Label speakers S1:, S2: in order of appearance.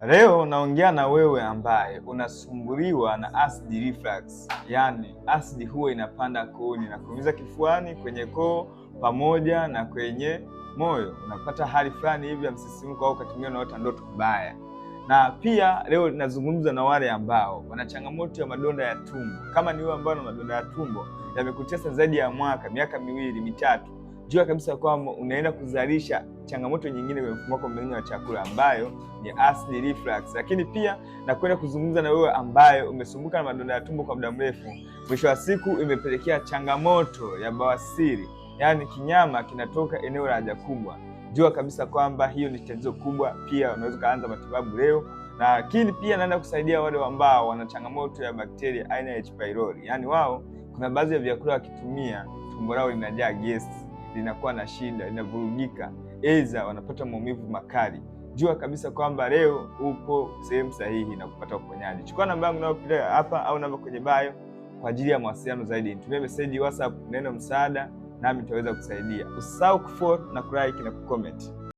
S1: Leo naongea na wewe ambaye unasumbuliwa na acid reflux, yaani acid huwa inapanda kooni na kuumiza kifuani, kwenye koo pamoja na kwenye moyo. Unapata hali fulani hivi ya msisimko au wakati mwingine unaota ndoto mbaya. Na pia leo ninazungumza na wale ambao wana changamoto ya madonda ya tumbo. Kama ni wewe ambao una madonda ya tumbo yamekutesa zaidi ya miaka miwili, mitatu, jua kabisa kwamba unaenda kuzalisha changamoto nyingine kwenye mfumo wako mmeng'enyo wa chakula ambayo ni acid reflux. Lakini pia nakwenda kuzungumza na wewe ambaye umesumbuka na madonda ya tumbo kwa muda mrefu, mwisho wa siku imepelekea changamoto ya bawasiri, yaani kinyama kinatoka eneo la haja kubwa. Jua kabisa kwamba hiyo ni tatizo kubwa, pia unaweza kuanza matibabu leo. Lakini pia naenda kusaidia wale ambao wana changamoto ya bakteria aina ya H pylori, yaani wao kuna baadhi ya vyakula wakitumia tumbo lao linajaa gesi, linakuwa na shida, linavurugika, aidha wanapata maumivu makali. Jua kabisa kwamba leo upo sehemu sahihi na kupata uponyaji. Chukua namba yangu nayopitia hapa au namba kwenye bio kwa ajili ya mawasiliano zaidi. Nitumie message WhatsApp neno msaada, nami nitaweza kusaidia. Usisahau kufollow na kulike na kucomment.